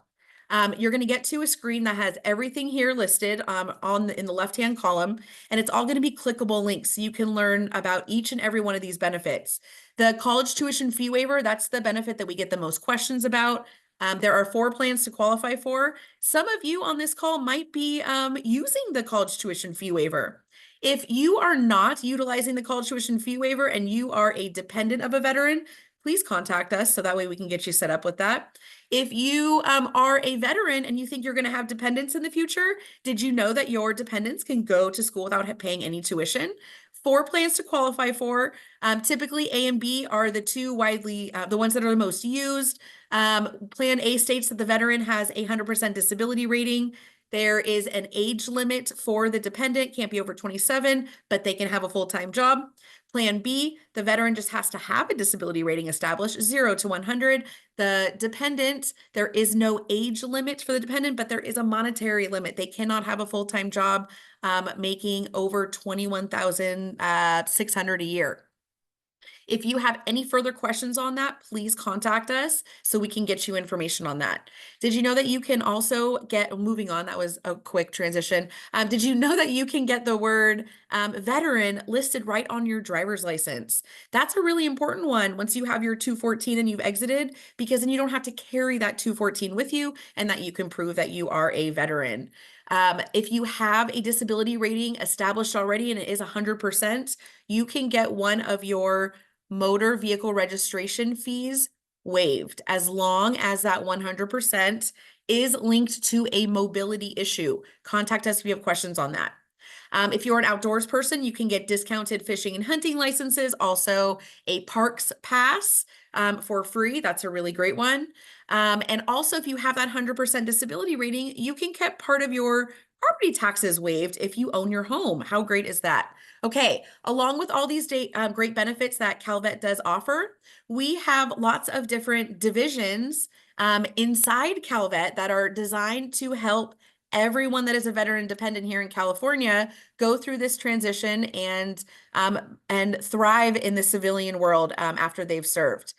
You're going to get to a screen that has everything here listed in the left-hand column, and it's all going to be clickable links so you can learn about each and every one of these benefits. The college tuition fee waiver, that's the benefit that we get the most questions about. There are 4 plans to qualify for. Some of you on this call might be using the college tuition fee waiver. If you are not utilizing the college tuition fee waiver and you are a dependent of a veteran, please contact us so that way we can get you set up with that. If you are a veteran and you think you're going to have dependents in the future, did you know that your dependents can go to school without paying any tuition? 4 plans to qualify for. Typically, A and B are the two the ones that are the most used. Plan A states that the veteran has a 100% disability rating. There is an age limit for the dependent, can't be over 27, but they can have a full-time job. Plan B, the veteran just has to have a disability rating established, 0 to 100. The dependent, there is no age limit for the dependent, but there is a monetary limit. They cannot have a full-time job making over 21,600 a year. If you have any further questions on that, please contact us so we can get you information on that. Did you know that you can also moving on, that was a quick transition. Did you know that you can get the word veteran listed right on your driver's license? That's a really important one once you have your 214 and you've exited, because then you don't have to carry that 214 with you, and that you can prove that you are a veteran. If you have a disability rating established already and it is 100%, you can get one of your motor vehicle registration fees waived as long as that 100% is linked to a mobility issue. Contact us if you have questions on that. If you're an outdoors person, you can get discounted fishing and hunting licenses, also a parks pass for free. That's a really great one. And also, if you have that 100% disability rating, you can get part of your property taxes waived if you own your home. How great is that? Okay, along with all these great benefits that Calvet does offer, we have lots of different divisions inside Calvet that are designed to help everyone that is a veteran dependent here in California go through this transition and thrive in the civilian world after they've served.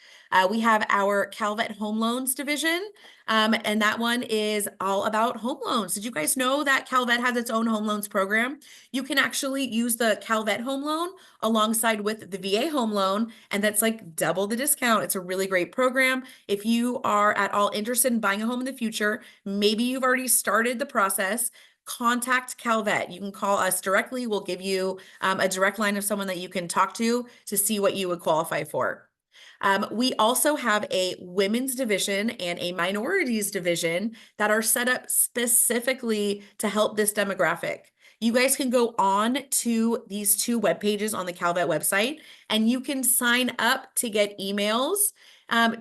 We have our Calvet Home Loans division, and that one is all about home loans. Did you guys know that Calvet has its own home loans program? You can actually use the Calvet home loan alongside with the VA home loan, and that's like double the discount. It's a really great program. If you are at all interested in buying a home in the future, maybe you've already started the process, contact Calvet. You can call us directly. We'll give you a direct line of someone that you can talk to see what you would qualify for. We also have a women's division and a minorities division that are set up specifically to help this demographic. You guys can go on to these two web pages on the Calvet website, and you can sign up to get emails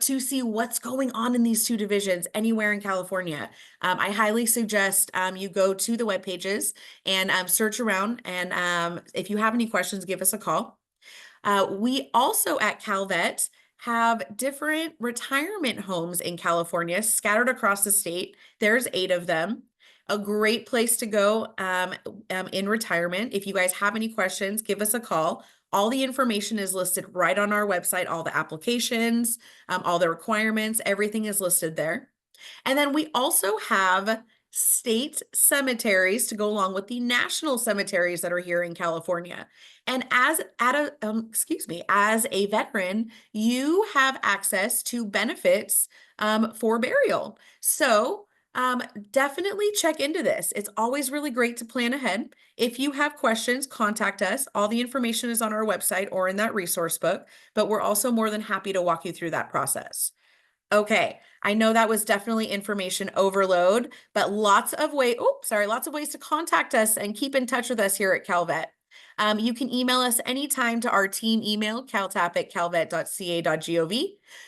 to see what's going on in these two divisions anywhere in California. I highly suggest you go to the web pages and search around. And if you have any questions, give us a call. We also at Calvet have different retirement homes in California scattered across the state. There's 8 of them. A great place to go in retirement. If you guys have any questions, give us a call. All the information is listed right on our website, all the applications, all the requirements, everything is listed there. And then we also have state cemeteries to go along with the national cemeteries that are here in California. And as a veteran, you have access to benefits for burial. So definitely check into this. It's always really great to plan ahead. If you have questions, contact us. All the information is on our website or in that resource book, but we're also more than happy to walk you through that process. Okay, I know that was definitely information overload, but lots of ways to contact us and keep in touch with us here at Calvet. You can email us anytime to our team email, caltap@calvet.ca.gov.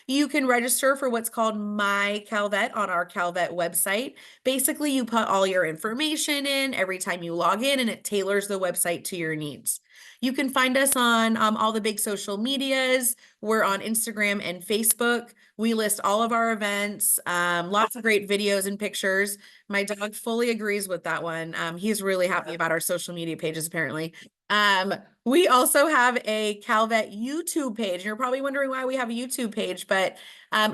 You can register for what's called My Calvet on our Calvet website. Basically, you put all your information in every time you log in, and it tailors the website to your needs. You can find us on all the big social medias. We're on Instagram and Facebook. We list all of our events, lots of great videos and pictures. My dog fully agrees with that one. He's really happy about our social media pages, apparently. We also have a Calvet YouTube page. You're probably wondering why we have a YouTube page, but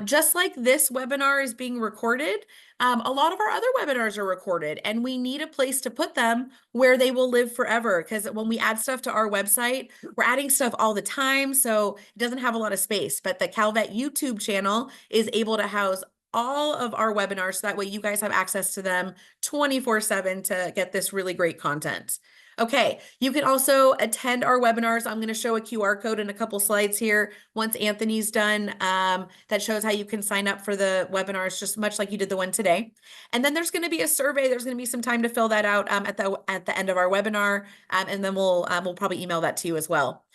just like this webinar is being recorded, a lot of our other webinars are recorded, and we need a place to put them where they will live forever. Because when we add stuff to our website, we're adding stuff all the time, so it doesn't have a lot of space. But the Calvet YouTube channel is able to house all of our webinars, so that way you guys have access to them 24/7 to get this really great content. Okay, you can also attend our webinars. I'm going to show a QR code in a couple slides here once Anthony's done, that shows how you can sign up for the webinars, just much like you did the one today. And then there's going to be a survey. There's going to be some time to fill that out at the end of our webinar, and then we'll probably email that to you as well.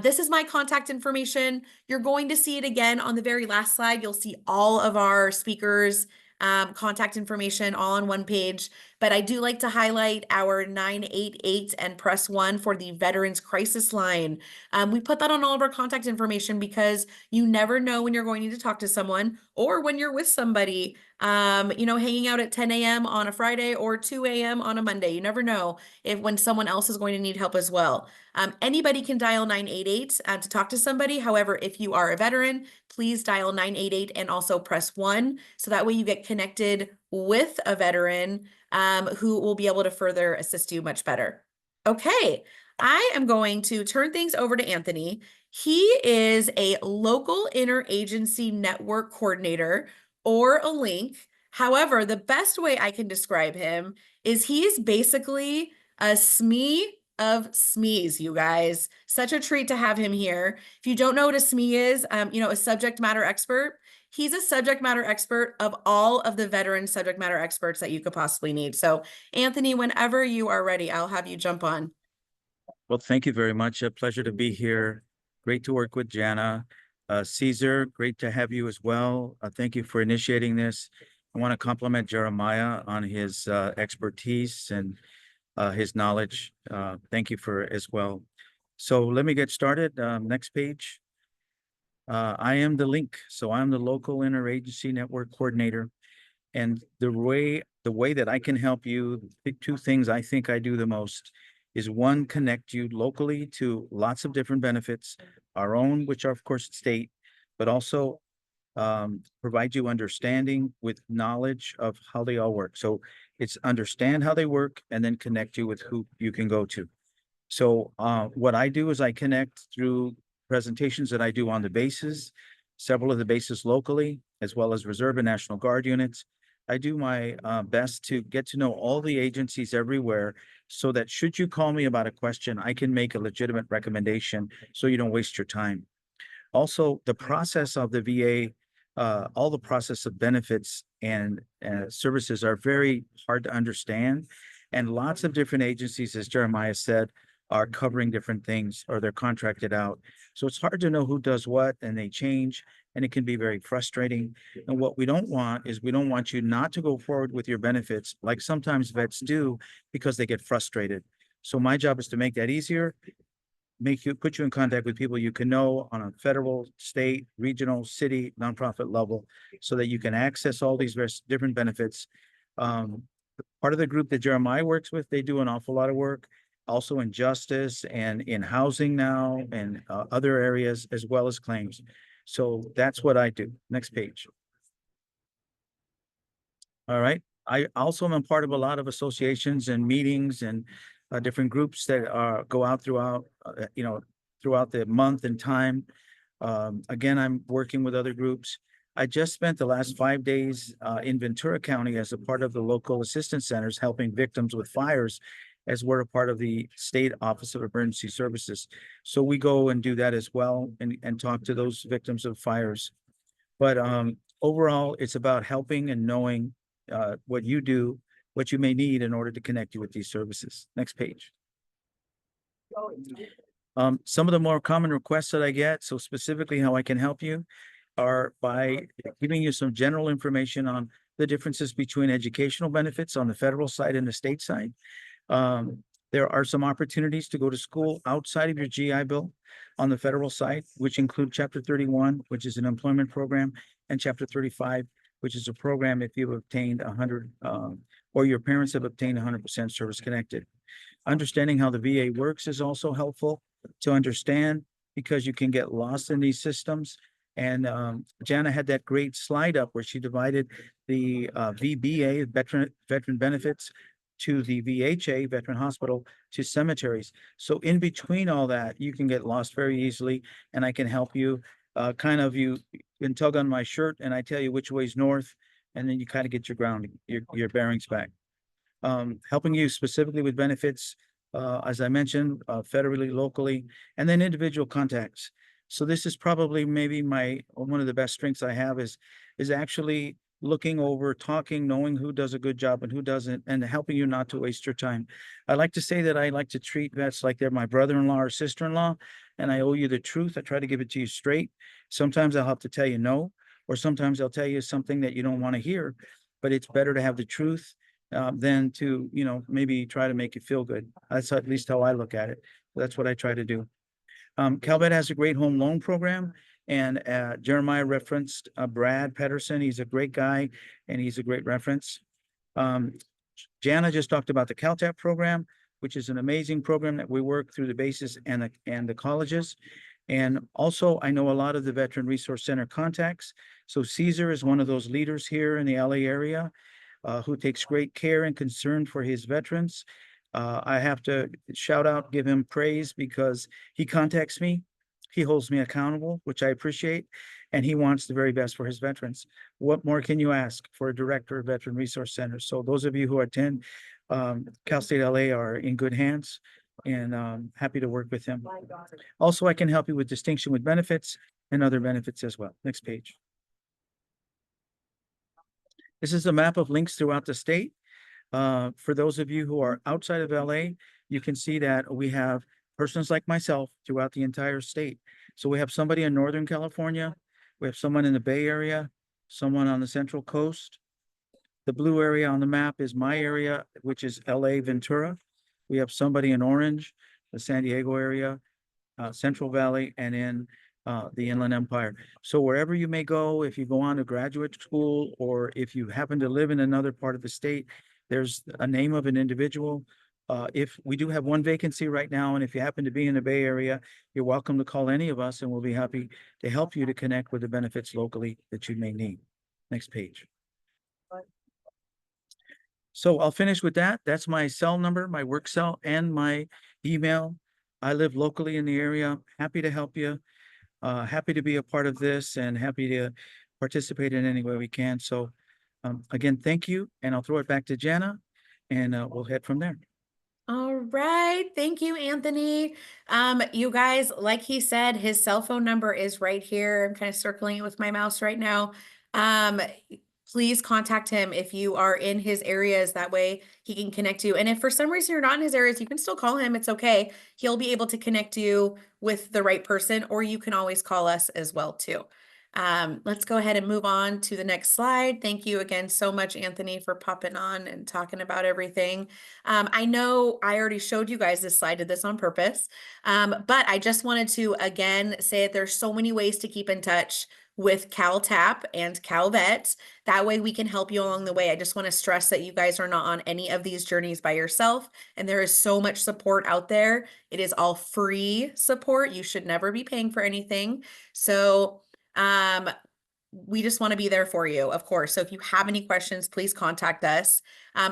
This is my contact information. You're going to see it again on the very last slide. You'll see all of our speakers' contact information all on one page. But I do like to highlight our 988 and press 1 for the Veterans Crisis Line. We put that on all of our contact information because you never know when you're going to need to talk to someone, or when you're with somebody, hanging out at 10 a.m. on a Friday or 2 a.m. on a Monday. You never know when someone else is going to need help as well. Anybody can dial 988 to talk to somebody. However, if you are a veteran, please dial 988 and also press 1. So that way you get connected with a veteran who will be able to further assist you much better. Okay, I am going to turn things over to Anthony. He is a local interagency network coordinator, or a link. However, the best way I can describe him is he's basically a SME of SMEs, you guys. Such a treat to have him here. If you don't know what a SME is, a subject matter expert. He's a subject matter expert of all of the veteran subject matter experts that you could possibly need. So, Anthony, whenever you are ready, I'll have you jump on. Well, thank you very much. A pleasure to be here. Great to work with Jana. Caesar, great to have you as well. Thank you for initiating this. I want to compliment Jeremiah on his expertise and his knowledge. Thank you for as well. So let me get started. Next page. I am the link. So I'm the local interagency network coordinator. And the way that I can help you, the 2 things I think I do the most is, 1, connect you locally to lots of different benefits, our own, which are of course state, but also provide you understanding with knowledge of how they all work. So it's understand how they work and then connect you with who you can go to. So what I do is I connect through presentations that I do on the bases, several of the bases locally, as well as Reserve and National Guard units. I do my best to get to know all the agencies everywhere so that should you call me about a question, I can make a legitimate recommendation so you don't waste your time. Also, the process of the VA, all the process of benefits and services are very hard to understand. And lots of different agencies, as Jeremiah said, are covering different things or they're contracted out. So it's hard to know who does what and they change and it can be very frustrating. And what we don't want is we don't want you not to go forward with your benefits like sometimes vets do because they get frustrated. So my job is to make that easier, put you in contact with people you can know on a federal, state, regional, city, nonprofit level, so that you can access all these different benefits. Part of the group that Jeremiah works with, they do an awful lot of work, also in justice and in housing now and other areas as well as claims. So that's what I do. Next page. All right. I also am a part of a lot of associations and meetings and different groups that go out throughout, throughout the month and time. Again, I'm working with other groups. I just spent the last 5 days in Ventura County as a part of the local assistance centers, helping victims with fires as we're a part of the State Office of Emergency Services. So we go and do that as well and talk to those victims of fires. But overall, it's about helping and knowing what you do, what you may need in order to connect you with these services. Next page. Some of the more common requests that I get, so specifically how I can help you, are by giving you some general information on the differences between educational benefits on the federal side and the state side. There are some opportunities to go to school outside of your GI Bill on the federal side, which include Chapter 31, which is an employment program, and Chapter 35, which is a program if you've obtained 100 or your parents have obtained 100% service connected. Understanding how the VA works is also helpful to understand because you can get lost in these systems. And Jana had that great slide up where she divided the VBA, veteran benefits, to the VHA, veteran hospital, to cemeteries. So in between all that, you can get lost very easily, and I can help you. You can tug on my shirt, and I tell you which way's north, and then you kind of get your grounding, your bearings back. Helping you specifically with benefits, as I mentioned, federally, locally, and then individual contacts. So this is probably maybe one of the best strengths I have is actually looking over, talking, knowing who does a good job and who doesn't, and helping you not to waste your time. I like to say that I like to treat vets like they're my brother-in-law or sister-in-law, and I owe you the truth. I try to give it to you straight. Sometimes I'll have to tell you no, or sometimes I'll tell you something that you don't want to hear, but it's better to have the truth than to, maybe try to make you feel good. That's at least how I look at it. That's what I try to do. Calvet has a great home loan program, and Jeremiah referenced Brad Pedersen. He's a great guy, and he's a great reference. Jana just talked about the CalTAP program, which is an amazing program that we work through the bases and the colleges. And also, I know a lot of the Veteran Resource Center contacts. So Caesar is one of those leaders here in the LA area who takes great care and concern for his veterans. I have to give him praise because he contacts me. He holds me accountable, which I appreciate, and he wants the very best for his veterans. What more can you ask for a director of Veteran Resource Center? So those of you who attend Cal State LA are in good hands, and happy to work with him. Also, I can help you with distinction with benefits and other benefits as well. Next page. This is a map of links throughout the state. For those of you who are outside of LA, you can see that we have persons like myself throughout the entire state. So we have somebody in Northern California, we have someone in the Bay Area, someone on the Central Coast. The blue area on the map is my area, which is LA Ventura. We have somebody in Orange, the San Diego area, Central Valley, and in the Inland Empire. So wherever you may go, if you go on to graduate school, or if you happen to live in another part of the state, there's a name of an individual. If we do have one vacancy right now, and if you happen to be in the Bay Area, you're welcome to call any of us and we'll be happy to help you to connect with the benefits locally that you may need. Next page. So I'll finish with that. That's my cell number, my work cell, and my email. I live locally in the area. Happy to help you. Happy to be a part of this and happy to participate in any way we can. So Again, thank you, and I'll throw it back to Jana, and we'll head from there. All right. Thank you, Anthony. You guys, like he said, his cell phone number is right here. I'm kind of circling it with my mouse right now. Please contact him if you are in his areas. That way he can connect you. And if for some reason you're not in his areas, you can still call him. It's okay. He'll be able to connect you with the right person, or you can always call us as well too. Let's go ahead and move on to the next slide. Thank you again so much, Anthony, for popping on and talking about everything. I know I already showed you guys this slide, did this on purpose, but I just wanted to again say that there's so many ways to keep in touch with CalTAP and CalVet. That way we can help you along the way. I just want to stress that you guys are not on any of these journeys by yourself, and there is so much support out there. It is all free support. You should never be paying for anything. So we just want to be there for you, of course. So if you have any questions, please contact us.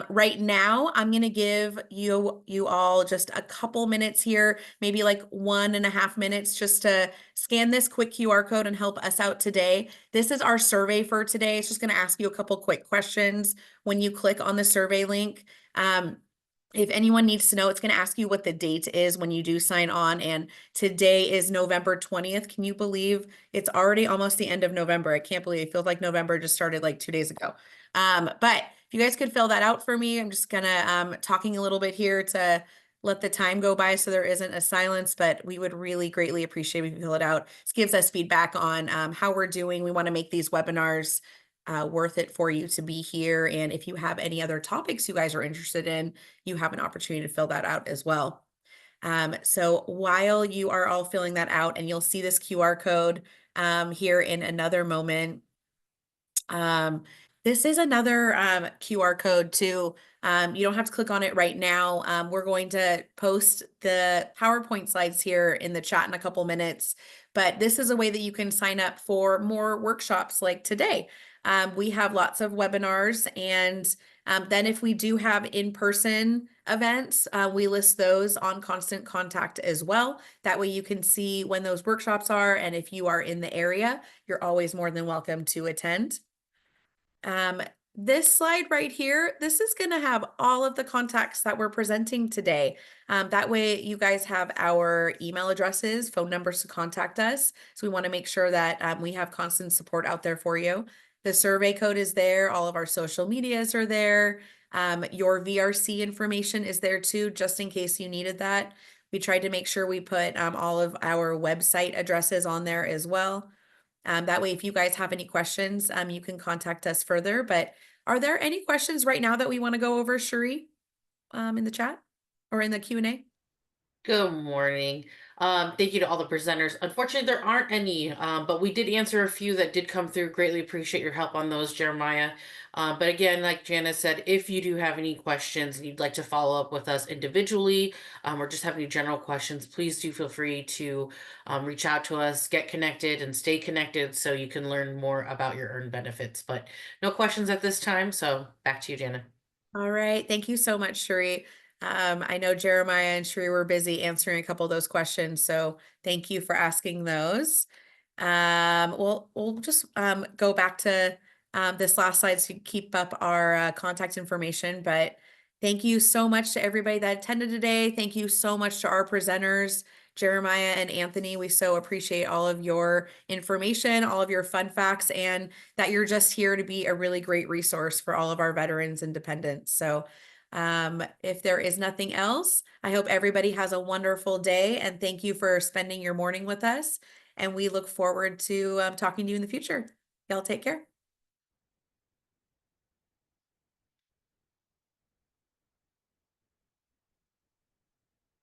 Right now, I'm going to give you all just a couple minutes here, maybe like 1.5 minutes, just to scan this quick QR code and help us out today. This is our survey for today. It's just going to ask you a couple quick questions when you click on the survey link. If anyone needs to know, it's going to ask you what the date is when you do sign on. And today is November 20th. Can you believe it's already almost the end of November? I can't believe it feels like November just started like 2 days ago. But if you guys could fill that out for me, I'm just gonna talking a little bit here to let the time go by so there isn't a silence, but we would really greatly appreciate if you fill it out. This gives us feedback on how we're doing. We want to make these webinars worth it for you to be here. And if you have any other topics you guys are interested in, you have an opportunity to fill that out as well. So while you are all filling that out, and you'll see this QR code here in another moment. This is another QR code too. You don't have to click on it right now. We're going to post the PowerPoint slides here in the chat in a couple minutes, but this is a way that you can sign up for more workshops like today. We have lots of webinars, and then if we do have in-person events, we list those on Constant Contact as well. That way you can see when those workshops are, and if you are in the area, you're always more than welcome to attend. This slide right here, this is going to have all of the contacts that we're presenting today. That way you guys have our email addresses, phone numbers to contact us. So we want to make sure that we have constant support out there for you. The survey code is there. All of our social medias are there. Your VRC information is there too, just in case you needed that. We tried to make sure we put all of our website addresses on there as well. That way, if you guys have any questions, you can contact us further. But are there any questions right now that we want to go over, Cherie, in the chat or in the Q&A? Good morning. Thank you to all the presenters. Unfortunately, there aren't any, but we did answer a few that did come through. Greatly appreciate your help on those, Jeremiah. But again, like Jana said, if you do have any questions and you'd like to follow up with us individually, or just have any general questions, please do feel free to reach out to us, get connected, and stay connected so you can learn more about your earned benefits. But no questions at this time, so back to you, Jana. All right. Thank you so much, Cherie. I know Jeremiah and Cherie were busy answering a couple of those questions, so thank you for asking those. We'll just go back to this last slide to keep up our contact information, but thank you so much to everybody that attended today. Thank you so much to our presenters, Jeremiah and Anthony. We so appreciate all of your information, all of your fun facts, and that you're just here to be a really great resource for all of our veterans and dependents. So if there is nothing else, I hope everybody has a wonderful day, and thank you for spending your morning with us. And we look forward to talking to you in the future. Y'all take care.